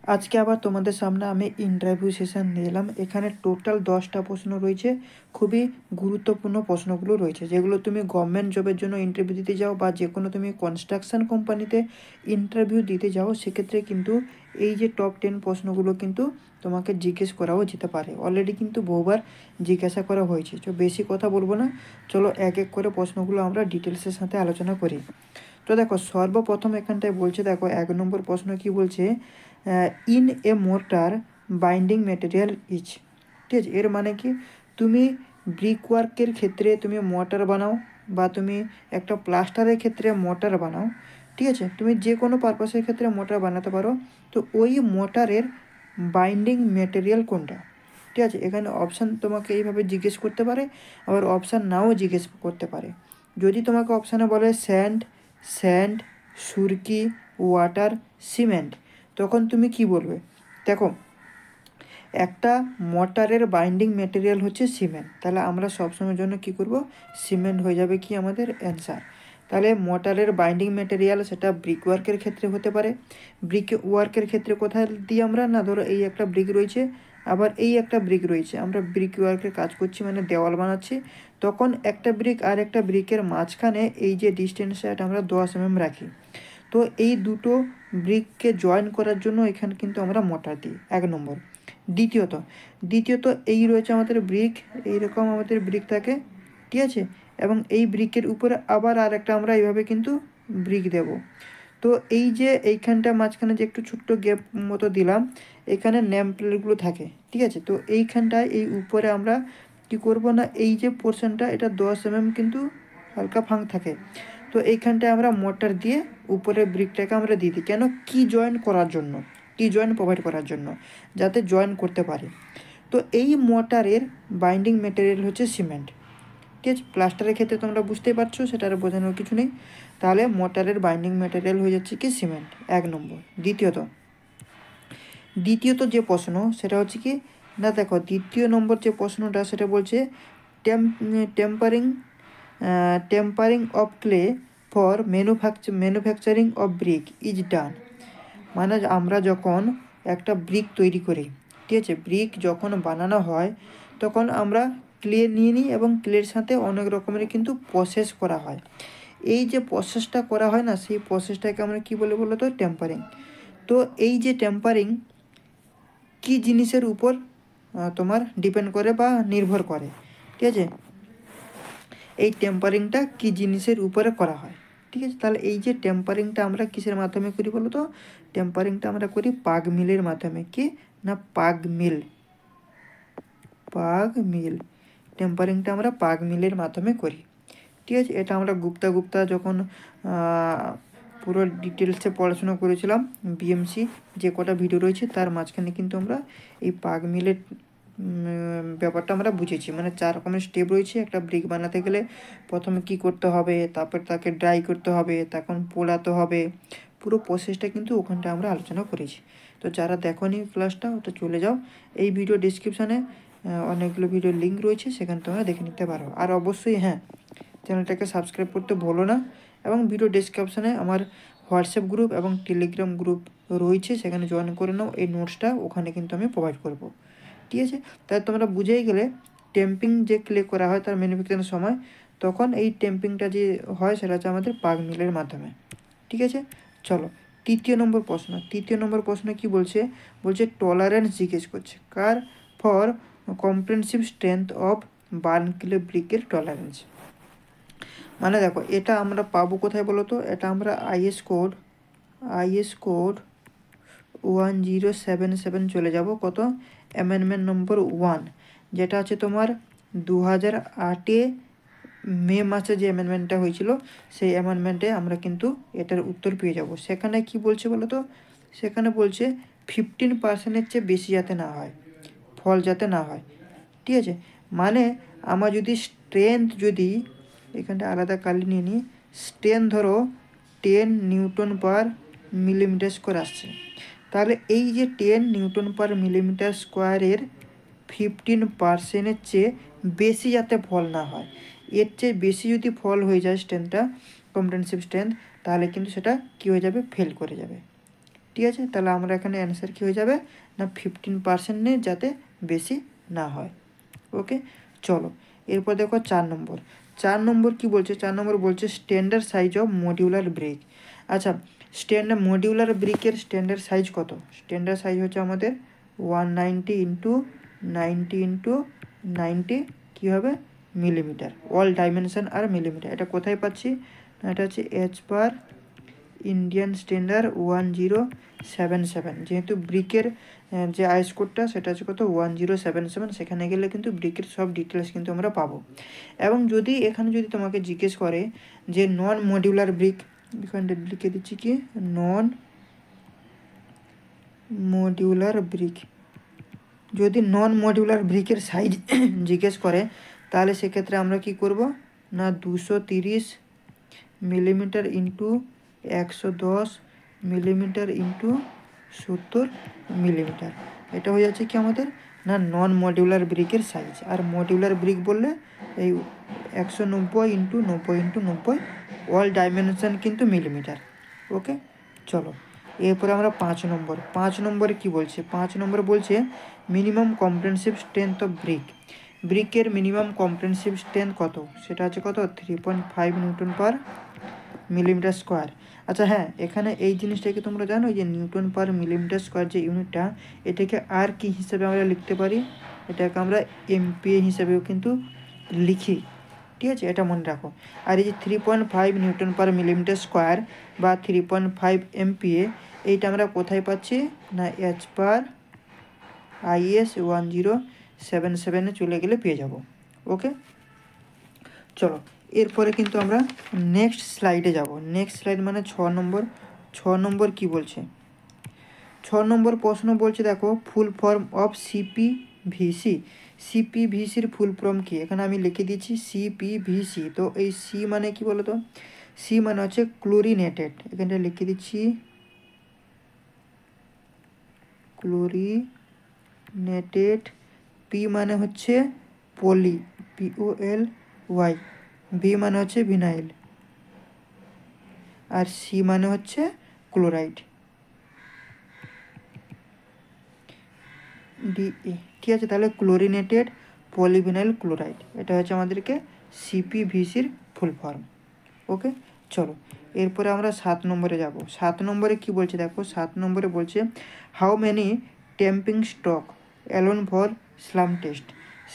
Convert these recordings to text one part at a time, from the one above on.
আজকে আবার তোমাদের সামনে আমি ইন্টারভিউ সেশন নিয়ে এলাম। এখানে টোটাল 10টা প্রশ্ন রয়েছে। খুবই গুরুত্বপূর্ণ প্রশ্নগুলো রয়েছে, যেগুলো তুমি গভর্নমেন্ট জবের জন্য ইন্টারভিউ দিতে যাও বা যে কোনো তুমি কনস্ট্রাকশন কোম্পানিতে ইন্টারভিউ দিতে যাও, সেক্ষেত্রে কিন্তু এই যে টপ 10 প্রশ্নগুলো কিন্তু তোমাকে জিজ্ঞেস করাও যেতে পারে। অলরেডি কিন্তু বহুবার জিজ্ঞাসা করা হয়েছে। তো বেশি কথা বলবো না, চলো এক এক করে প্রশ্নগুলো আমরা ডিটেলসের সাথে আলোচনা করি। তো দেখো, সর্বপ্রথম এখানটায় বলছে, দেখো 1 নম্বর প্রশ্ন কি বলছে, in a mortar binding material is. ঠিক আছে, এর মানে কি, তুমি ব্রিক ওয়ার্কের ক্ষেত্রে তুমি মোর্টার বানাও বা তুমি একটা প্লাস্টারের ক্ষেত্রে মোর্টার বানাও, ঠিক আছে, তুমি যে কোনো পারপাসের ক্ষেত্রে মোর্টার বানাতে পারো। তো ওই মোর্টারের বাইন্ডিং ম্যাটেরিয়াল কোনটা? ঠিক আছে, এখানে অপশান তোমাকে এইভাবে জিজ্ঞেস করতে পারে, আবার অপশান নাও জিজ্ঞেস করতে পারে। যদি তোমাকে অপশানে বলে স্যান্ড, সুরকি, ওয়াটার, সিমেন্ট, তখন তুমি কি বলবে? দেখো, একটা মোটরের বাইন্ডিং ম্যাটেরিয়াল হচ্ছে সিমেন্ট, তাহলে আমরা সবসময়ের জন্য কি করব, সিমেন্ট হয়ে যাবে কি আমাদের অ্যান্সার। তাহলে মোটরের বাইন্ডিং ম্যাটেরিয়াল সেটা ব্রিক ওয়ার্কের ক্ষেত্রে হতে পারে। ব্রিক ওয়ার্কের ক্ষেত্রে কোথায় দিই আমরা, না ধরো এই একটা ব্রিক রয়েছে, আবার এই একটা ব্রিক রয়েছে, আমরা ব্রিক ওয়ার্কের কাজ করছি মানে দেওয়াল বানাচ্ছি, তখন একটা ব্রিক আর একটা ব্রিকের মাঝখানে এই যে ডিস্টেন্সটা, এটা আমরা 10 mm রাখি। তো এই দুটো ব্রিককে জয়েন করার জন্য এখানে কিন্তু আমরা মোটর দিই, 1 নম্বর। দ্বিতীয়ত এই রয়েছে আমাদের ব্রিক, এইরকম আমাদের ব্রিক থাকে, ঠিক আছে, এবং এই ব্রিকের উপরে আবার আর একটা আমরা এইভাবে কিন্তু ব্রিক দেব। তো এই যে এইখানটা মাঝখানে যে একটু ছোট্ট গ্যাপ মতো দিলাম, এখানে নেম প্লেটগুলো থাকে, ঠিক আছে। তো এইখানটায় এই উপরে আমরা কি করব, না এই যে পোর্শনটা, এটা 10 mm কিন্তু হালকা ফাঁক থাকে, তো এইখানটায় আমরা মোটর দিয়ে উপরে ব্রিকটাকে আমরা দিয়ে দিই। কেন? কি জয়েন করার জন্য, কি জয়েন প্রোভাইড করার জন্য, যাতে জয়েন করতে পারি। তো এই মোটরের বাইন্ডিং ম্যাটেরিয়াল হচ্ছে সিমেন্ট, ঠিক আছে। প্লাস্টারের ক্ষেত্রে তোমরা বুঝতেই পারছো, সেটা আর বোঝানোর কিছু নেই। তাহলে মোটরের বাইন্ডিং ম্যাটেরিয়াল হয়ে যাচ্ছে কি সিমেন্ট, 1 নম্বর। দ্বিতীয়ত যে প্রশ্ন সেটা হচ্ছে কি, না দেখো, দ্বিতীয় নম্বর যে প্রশ্নটা সেটা বলছে tempering of clay for manufacturing of brick is done. মানে আমরা যখন একটা ব্রিক তৈরি করি, ঠিক আছে, ব্রিক যখন বানানো হয় তখন আমরা ক্লে নিয়ে নিই এবং ক্লের সাথে অনেক রকমের কিন্তু প্রসেস করা হয়। এই যে প্রসেসটা করা হয় না, সেই প্রসেসটাকে আমরা কি বলে বলো তো, টেম্পারিং। তো এই যে টেম্পারিং কি জিনিসের উপর তোমার ডিপেন্ড করে বা নির্ভর করে, ঠিক আছে, এই টেম্পারিংটা কি জিনিসের উপরে করা হয়, ঠিক আছে। তাহলে এই যে টেম্পারিংটা আমরা কিসের মাধ্যমে করি বলো তো, টেম্পারিংটা আমরা করি পাগ মিলের মাধ্যমে। কি না, পাগ মিল, টেম্পারিংটা আমরা পাগ মিলের মাধ্যমে করি, ঠিক আছে। এটা আমরা গুপ্তা যখন পুরো ডিটেলসে পড়াশোনা করেছিলাম, বিএমসি যে কটা ভিডিও রয়েছে তার মাঝখানে কিন্তু আমরা এই পাগ মিলের ব্যাপারটা আমরা বুঝেছি। মানে 4 রকমের স্টেপ রয়েছে একটা ব্রিক বানাতে গেলে। প্রথমে কি করতে হবে, তারপর তাকে ড্রাই করতে হবে, তখন পোড়াতে হবে, পুরো প্রসেসটা কিন্তু ওখানটা আমরা আলোচনা করেছি। তো যারা দেখোনি ক্লাসটা, ওটা চলে যাও, এই ভিডিও ডিসক্রিপশানে অনেকগুলো ভিডিওর লিঙ্ক রয়েছে, সেখানে তোমরা দেখে নিতে পারো। আর অবশ্যই হ্যাঁ, চ্যানেলটাকে সাবস্ক্রাইব করতে ভুলো না, এবং ভিডিও ডিসক্রিপশানে আমার হোয়াটসঅ্যাপ গ্রুপ এবং টেলিগ্রাম গ্রুপ রয়েছে, সেখানে জয়েন করে নাও। এই নোটসটা ওখানে কিন্তু আমি প্রোভাইড করব, ঠিক আছে। তাই তোমরা বুঝেই গেলে, টেম্পিং যে ক্লে করা হয় তার ম্যানুফ্যাকচারের সময়, তখন এই টেম্পিংটা যে হয় সেটা হচ্ছে আমাদের পাগ মিলের মাধ্যমে, ঠিক আছে। চলো, তৃতীয় নম্বর প্রশ্ন কি বলছে, টলারেন্স জিজ্ঞেস করছে কার, for comprehensive strength of burn clay ব্রিকের টলারেন্স। মানে দেখো, এটা আমরা পাবো কোথায় বলো তো, এটা আমরা আইএস কোড 1077 চলে যাব, কত, অ্যামেন্ডমেন্ট নম্বর 1, যেটা আছে তোমার 2008 মে মাসে যে অ্যামেন্ডমেন্টটা হয়েছিল, সেই অ্যামেন্ডমেন্টে আমরা কিন্তু এটার উত্তর পেয়ে যাব। সেখানে কি বলছে বলো তো, সেখানে বলছে 15%-এর চেয়ে বেশি যাতে না হয়, ফল যাতে না হয়, ঠিক আছে। মানে আমার যদি স্ট্রেংথ, যদি এখানটা আলাদা কালি নিয়ে নিই, স্ট্রেংথ ধরো 10 নিউটন পার মিলিমিটার স্কোয়ার আসছে, তাহলে এই যে 10 নিউটন পার মিলিমিটার স্কোয়ারের 15%-এর চেয়ে বেশি যাতে ফল না হয়। এর চেয়ে বেশি যদি ফল হয়ে যায় স্ট্রেংথটা, কম্প্রেহেনসিভ স্ট্রেংথ, তাহলে কিন্তু সেটা কী হয়ে যাবে, ফেল করে যাবে, ঠিক আছে, তাহলে আমরা এখানে অ্যান্সার কী হয়ে যাবে না 15% নিয়ে, যাতে বেশি না হয়। ওকে, চলো এরপর দেখো 4 নম্বর। 4 নম্বর কী বলছে? 4 নম্বর বলছে standard size of modular brick. আচ্ছা, স্ট্যান্ডার্ড মডিউলার ব্রিকের স্ট্যান্ডার্ড সাইজ কত? স্ট্যান্ডার্ড সাইজ হচ্ছে আমাদের 190 ইন্টু 90 ইন্টু 90 কী হবে মিলিমিটার। অল ডাইমেনশন আর মিলিমিটার। এটা কোথায় পাচ্ছি? এটা হচ্ছে এজ পার ইন্ডিয়ান স্ট্যান্ডার্ড 1077। যেহেতু ব্রিকের যে আইস কোডটা সেটা হচ্ছে কত 1077, সেখানে গেলে কিন্তু ব্রিকের সব ডিটেলস কিন্তু আমরা পাবো। এবং যদি এখানে যদি তোমাকে জিজ্ঞেস করে যে নন মডিউলার ব্রিক, এখানে লিখে দিচ্ছি কি নন মডিউলার ব্রিক, যদি নন মডিউলার ব্রিকের সাইজ জিজ্ঞেস করে তাহলে সেক্ষেত্রে আমরা কি করব না 230 millimetre into 110 millimetre into 70 millimetre, এটা হয়ে যাচ্ছে কি আমাদের না নন মডিউলার ব্রিকের সাইজ। আর মডিউলার ব্রিক বললে এই 190 ইন্টু 90 ইন্টু 90, অল ডাইমেনশন কিন্তু মিলিমিটার। ওকে, চলো এরপরে আমরা 5 নম্বর। 5 নম্বরে কী বলছে? 5 নম্বরে বলছে minimum comprehensive strength of brick. ব্রিকের মিনিমাম কম্প্রেহেনসিভ স্ট্রেংথ কত? সেটা হচ্ছে কত 3.5 নিউটন পার মিলিমিটার স্কোয়ার। আচ্ছা হ্যাঁ, এখানে এই জিনিসটাকে তোমরা জানো যে নিউটন পার মিলিমিটার স্কোয়ার যে ইউনিটটা, এটাকে আর কি হিসাবে আমরা লিখতে পারি? এটাকে আমরা এমপিএ হিসাবেও কিন্তু লিখি, ঠিক আছে, এটা মনে রাখো। আর এই যে 3.5 নিউটন পার মিলিমিটার স্কোয়ার বা 3.5 এমপিএ, এইটা আমরা কোথায় পাচ্ছি না এচ পার IS 1077 চলে গেলে পেয়ে যাব। ওকে, চলো এরপরে কিন্তু আমরা নেক্সট স্লাইডে যাব। নেক্সট স্লাইড মানে 6 নম্বর। 6 নম্বর কী বলছে? 6 নম্বর প্রশ্ন বলছে দেখো ফুল ফর্ম অফ সিপিভিসি। সিপিভিসির ফুল ফর্ম কি? এখানে আমি লিখে দিচ্ছি সিপিভিসি। তো এই সি মানে কি বলো তো? সি মানে হচ্ছে ক্লোরিনেটেড, এখানটা লিখে দিচ্ছি ক্লোরিনেটেড। পি মানে হচ্ছে পলি, POLY। বি মানে হচ্ছে ভিনাইল। আর সি মানে হচ্ছে ক্লোরাইড, DA। ঠিক আছে, তাহলে ক্লোরিনেটেড পলিভিনাইল ক্লোরাইড, এটা হচ্ছে আমাদেরকে সিপিভিসির ফুল ফর্ম। ওকে, চলো এরপরে আমরা 7 নম্বরে যাব। 7 নম্বরে কি বলছে দেখো? 7 নম্বরে বলছে how many tamping stroke alone for slump test.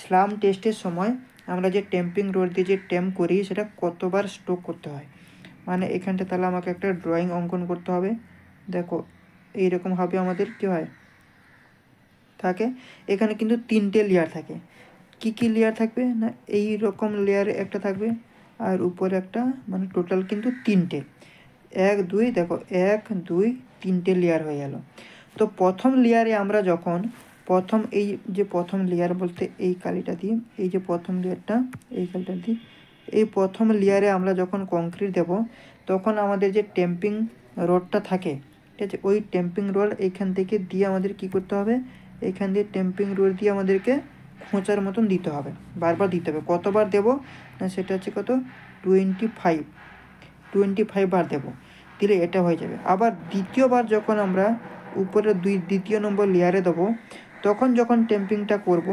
স্লাম টেস্টের সময় আমরা যে টেম্পিং রোড দিয়ে যে টেম্প করি সেটা কতবার স্ট্রোক করতে হয়। মানে এখানটা তাহলে আমাকে একটা ড্রয়িং অঙ্কন করতে হবে। দেখো এইরকমভাবে আমাদের কী হয় থাকে, এখানে কিন্তু 3টে লেয়ার থাকে। কি কি লেয়ার থাকবে না এই রকম লেয়ার একটা থাকবে, আর উপরে একটা, মানে টোটাল কিন্তু 3টে। 1 2 দেখো 1 2 3টে লেয়ার হয়ে গেল। তো প্রথম লেয়ারে আমরা যখন এই যে প্রথম লেয়ার বলতে এই কালিটা দিই, এই যে প্রথম লেয়ারটা এই কালিটা দিই, এই প্রথম লেয়ারে আমরা যখন কংক্রিট দেব তখন আমাদের যে টেম্পিং রডটা থাকে, ঠিক আছে, ওই টেম্পিং রড এইখান থেকে দিয়ে আমাদের কি করতে হবে, এইখান দিয়ে টেম্পিং রড দিয়ে আমাদেরকে খোঁচার মতন দিতে হবে, বারবার দিতে হবে। কতবার দেব না সেটা হচ্ছে কত 25 বার দেব, দিলে এটা হয়ে যাবে। আবার দ্বিতীয়বার যখন আমরা উপরে দ্বিতীয় নম্বর লেয়ারে দেবো, তখন যখন টেম্পিংটা করব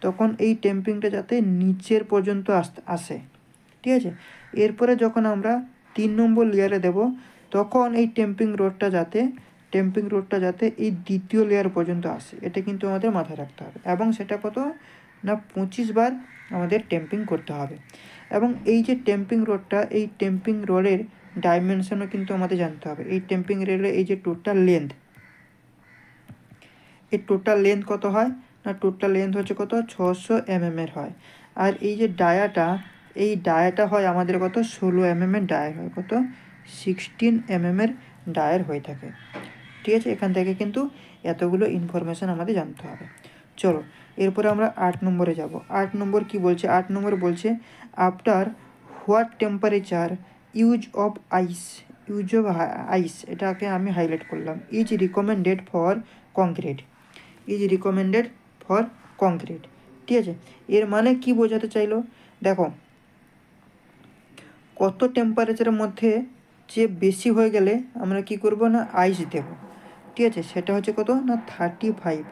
তখন এই টেম্পিংটা যাতে নিচের পর্যন্ত আসে, ঠিক আছে। এরপরে যখন আমরা 3 নম্বর লেয়ারে দেব তখন এই টেম্পিং রডটা যাতে এই দ্বিতীয় লেয়ার পর্যন্ত আসে, এটা কিন্তু আমাদের মাথায় রাখতে হবে। এবং সেটা কত না 25 বার আমাদের টেম্পিং করতে হবে। এবং এই যে টেম্পিং রডটা, এই টেম্পিং রডের ডাইমেনশনও কিন্তু আমাদের জানতে হবে। এই টেম্পিং রডের এই যে টোটাল লেন্থ, এই টোটাল লেন্থ কত হয় না টোটাল লেন্থ হচ্ছে কত 600 mm হয়। আর এই যে এই ডায়াটা হয় আমাদের কত 16 mm ডায়ার হয়, কত 16 mm ডায়ার হয়ে থাকে, ঠিক আছে। এখান থেকে কিন্তু এতগুলো ইনফরমেশান আমাদের জানতে হবে। চলো এরপরে আমরা 8 নম্বরে যাব। 8 নম্বর কি বলছে? 8 নম্বর বলছে after what temperature use of ice, এটাকে আমি হাইলাইট করলাম, ইজ রিকমেন্ডেড ফর কংক্রিট। ঠিক আছে, এর মানে কি বোঝাতে চাইলো দেখো, কত টেম্পারেচারের মধ্যে যে বেশি হয়ে গেলে আমরা কি করব না আইস দেব, ঠিক আছে, সেটা হচ্ছে কত না 35,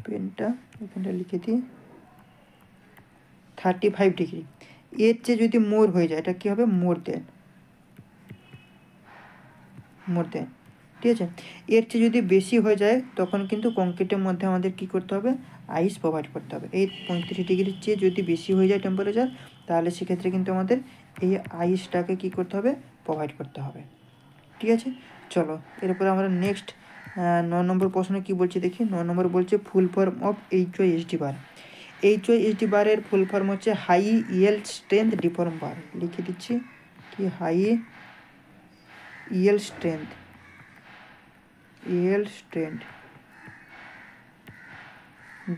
পেনটা এখানটা লিখে দিই 35 ডিগ্রি। এর চেয়ে যদি মোর হয়ে যায় এটা কী হবে, মোর দেন, ঠিক আছে। এর চেয়ে যদি বেশি হয়ে যায় তখন কিন্তু কংক্রিটের মধ্যে আমাদের কি করতে হবে, আইস প্রোভাইড করতে হবে। এই 35 ডিগ্রির চেয়ে যদি বেশি হয়ে যায় টেম্পারেচার, তাহলে সেক্ষেত্রে কিন্তু আমাদের এই আইসটাকে কি করতে হবে, প্রোভাইড করতে হবে। ঠিক আছে, চলো এরপরে আমরা নেক্সট 9 নম্বর প্রশ্ন কি বলছে দেখি। 9 নম্বর বলছে ফুল form of HYSD bar. HYSD বারের ফুল ফর্ম হচ্ছে হাই ইয়েল্ড স্ট্রেংথ ডিফর্ম বার। লিখে দিচ্ছি কি হাই ইয়েল্ড স্ট্রেংথ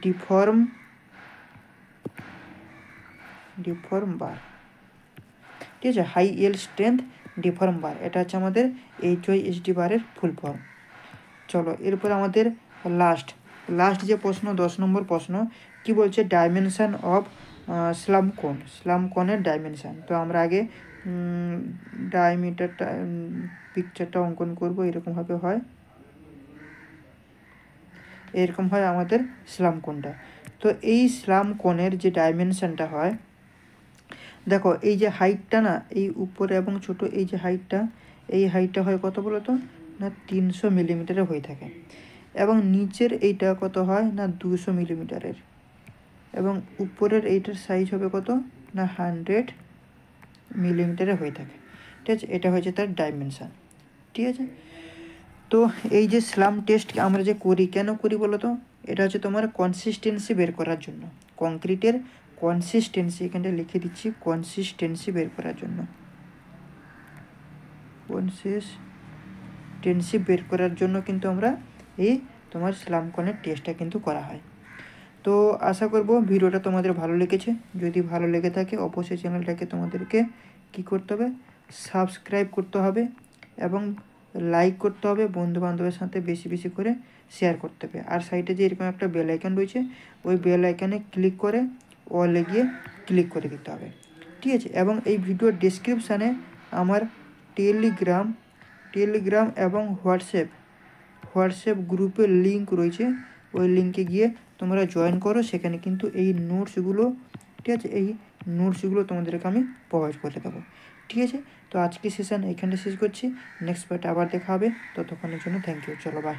ডিফর্ম বার। ঠিক আছে, হাই ইয়েল্ড স্ট্রেংথ ডিফর্ম বার, এটা হচ্ছে আমাদের HYSD বারের ফুল ফর্ম। চলো এরপর আমাদের লাস্ট যে প্রশ্ন 10 নম্বর প্রশ্ন কি বলছে, ডাইমেনশন অফ স্লাম কোনের ডাইমেনশন। তো আমরা আগে ডায়ামিটারটা পিকচারটা অঙ্কন করব। এরকমভাবে হয়, এরকম হয় আমাদের স্লাম কোনটা। তো এই স্লাম কোণের যে ডাইমেনশনটা হয়, দেখো এই যে হাইটটা না, এই উপরে এবং ছোট এই যে হাইটটা, এই হাইটটা হয় কত বলো তো না 300 মিলিমিটারে হয়ে থাকে, এবং নিচের এইটা কত হয় না 200 মিলিমিটারের, এবং উপরের এইটার সাইজ হবে কত না 100 মিলিমিটারে হয়ে থাকে। ঠিক আছে, এটা হয়েছে তার ডাইমেনশান। ঠিক আছে, তো এই যে স্লাম টেস্ট আমরা যে করি, কেন করি বলো তো, এটা হচ্ছে তোমার কনসিস্টেন্সি বের করার জন্য, কংক্রিটের কনসিস্টেন্সি, এখানটা লিখে দিচ্ছি কনসিস্টেন্সি বের করার জন্য, কিন্তু আমরা এই তোমার স্লাম কোণের টেস্টটা কিন্তু করা হয়। তো আশা করব ভিডিওটা তোমাদের ভালো লেগেছে। যদি ভালো লেগে থাকে অবশ্যই চ্যানেলটাকে তোমাদেরকে কি করতে হবে, সাবস্ক্রাইব করতে হবে এবং লাইক করতে হবে, বন্ধুবান্ধবের সাথে বেশি বেশি করে শেয়ার করতে হবে। আর সাইডে যে এরকম একটা বেল আইকন রয়েছে, ওই বেল আইকনে ক্লিক করে অলে গিয়ে ক্লিক করে দিতে হবে। ঠিক আছে, এবং এই ভিডিওর ডেসক্রিপশানে আমার টেলিগ্রাম এবং হোয়াটসঅ্যাপ গ্রুপের লিঙ্ক রয়েছে, ওই লিঙ্কে গিয়ে তোমরা জয়েন করো। সেখানে কিন্তু এই নোটসগুলো, ঠিক আছে, এই নোটসগুলো তোমাদেরকে আমি প্রোভাইড করে দেবো। ঠিক আছে, তো আজকে সেশন এইখানটা শেষ করছি। নেক্সট পার্টে আবার দেখা হবে, ততক্ষণের জন্য থ্যাংক ইউ। চলো বাই।